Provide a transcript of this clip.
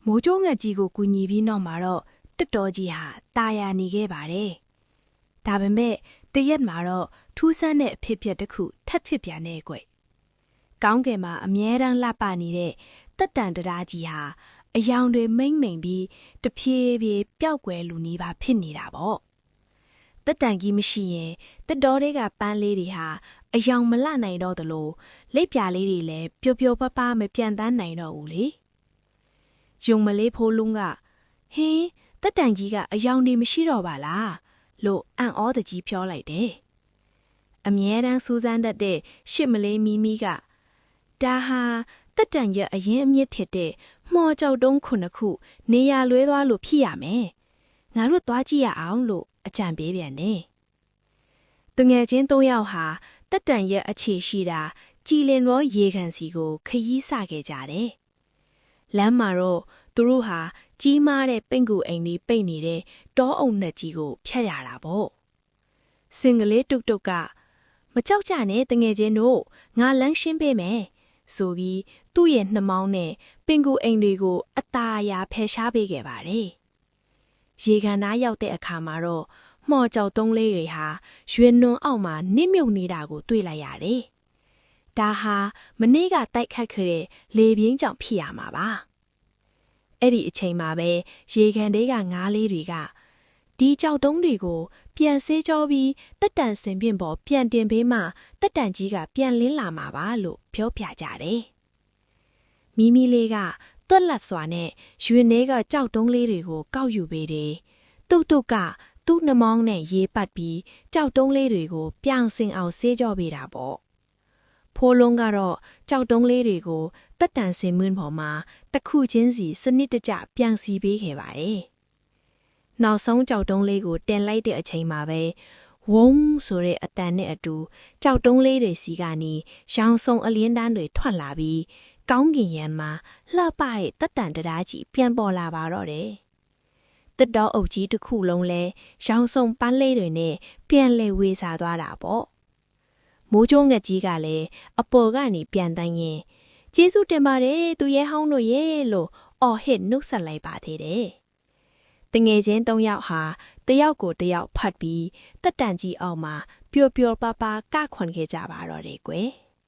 မိုးကြိုးငှက်ကြီးကိုကူညီပြီးနောက်မှာတော့တစ်တော်ကြီးဟာตายာနေခဲ့ပါတယ်။ဒါပေမဲ့တရက်မှာတော့ထူးဆန်းတဲ့အဖြစ်အပျက်တစ်ခုထပ်ဖြစ်ပြန်တဲ့ကွ။ကောင်းကင်မှာအမြဲတမ်းလှပနေတဲ့တက်တန်တရားကြီးဟာအယောင်တွေမိမ့်မိန်ပြီးတဖြည်းဖြည်းပျောက်ကွယ်လူနေပါဖြစ်နေတာပေါ့။တက်တန်ကြီးမရှိရင်တက်တော်တွေကပန်းလေးတွေဟာအယောင်မလှနိုင်တော့သလိုလက်ပြလေးတွေလည်းပျော်ပျော်ပါးပါးမပြန့်တန်းနိုင်တော့ဘူးလေ။ယုံမလေးဖိုးလုံးကဟင်းတက်တန်ကြီးကအယောင်တွေမရှိတော့ပါလားလို့အံ့ဩတကြီးပြောလိုက်တယ်။အမြဲတမ်းစူးစမ်းတတ်တဲ့ရှစ်မလေးမီမီကဒါဟာတက်တန်ရဲ့အရင်အမြင့်ထစ်တဲ့မှော်ကြောက်တုံးခုနှစ်ခုနေရလွဲသွားလို့ဖြစ်ရမယ်။ငါတို့သွားကြည့်ရအောင်လို့အကြံပေးပြန်တယ်။သူငယ်ချင်း၃ယောက်ဟာတက်တန်ရဲ့အခြေရှိတာကြည်လင်သောရေကန်စီကိုခရီးစခဲ့ကြတယ်။လမ်းမှာတော့သူတို့ဟာကြီးမားတဲ့ပင့်ကူအိမ်လေးပိတ်နေတဲ့တောအုံနှက်ကြီးကိုဖြတ်ရတာပေါ့။စင်ကလေးတုတ်တုတ်ကမကြောက်ကြနဲ့တငယ်ချင်းတို့ငါလမ်းရှင်းပေးမယ်ဆိုပြီးသူ့ရဲ့နှမောင်းနဲ့ပင်ကူအိမ်တွေကိုအตาအရာဖယ်ရှားပေးခဲ့ပါတယ်။ရေကန်သားရောက်တဲ့အခါမှာတော့မှော်ကြောက်တုံးလေးတွေဟာရွှေနွန်အောက်မှာနစ်မြုပ်နေတာကိုတွေ့လိုက်ရတယ်။ဒါဟာမနေ့ကတိုက်ခတ်ခဲ့တဲ့လေပြင်းကြောင့်ဖြစ်ရမှာပါ။အဲ့ဒီအချိန်မှာပဲရေကန်တွေကငါးလေးတွေကဒီကြောက်တုံးတွေကိုပြန်ဆေးကြောပြီးတက်တန်စင်ပြင်ပေါ်ပြန်တင်ပေးမှတက်တန်ကြီးကပြန်လင်းလာမှာပါလို့ပြောပြကြတယ်။မီမီလေးကတွက်လက်စွာနဲ့ရွှေနေကကြောက်တုံးလေးတွေကိုကောက်ယူပေးတယ်။တုတ်တုတ်ကသူ့နှမောင်းနဲ့ရေပတ်ပြီးကြောက်တုံးလေးတွေကိုပြောင်စင်အောင်ဆေးကြောပေးတာပေါ့။ဖိုးလုံးကတော့ကြောက်တုံးလေးတွေကိုတက်တန်စင်မွန်းပေါ်မှာတစ်ခုချင်းစီစနစ်တကျပြန်စီပေးခဲ့ပါတယ်။နောက်ဆုံးကြောက်တုံးလေးကိုတင်လိုက်တဲ့အချိန်မှာပဲဝုန်းဆိုတဲ့အတန်နဲ့အတူကြောက်တုံးလေးတွေစီကနေရောင်စုံအလင်းတန်းတွေထွက်လာပြီးကောင်းကင်ယံမှာလှပတဲ့တက်တန်တရားကြီးပြန်ပေါ်လာပါတော့တယ်။တက်တော်အုပ်ကြီးတစ်ခုလုံးလဲရောင်စုံပန်းလေးတွေနဲ့ပြန်လဲဝေစားသွားတာပေါ့။မိုးကြိုးငှက်ကြီးကလည်းအပေါ်ကနေပြန်တန်းရင်ကျေးဇူးတင်ပါတယ်သူရဲဟောင်းတို့ရဲ့လို့အော်ဟစ်နှုတ်ဆက်လိုက်ပါသေးတယ်။တငယ်ချင်း၃ယောက်ဟာတယောက်ကိုတယောက်ဖတ်ပြီးတက်တန်ကြီးအောက်မှာပျော်ပျော်ပါးပါးကခွန်ခဲ့ကြပါတော့တယ်ကွယ်။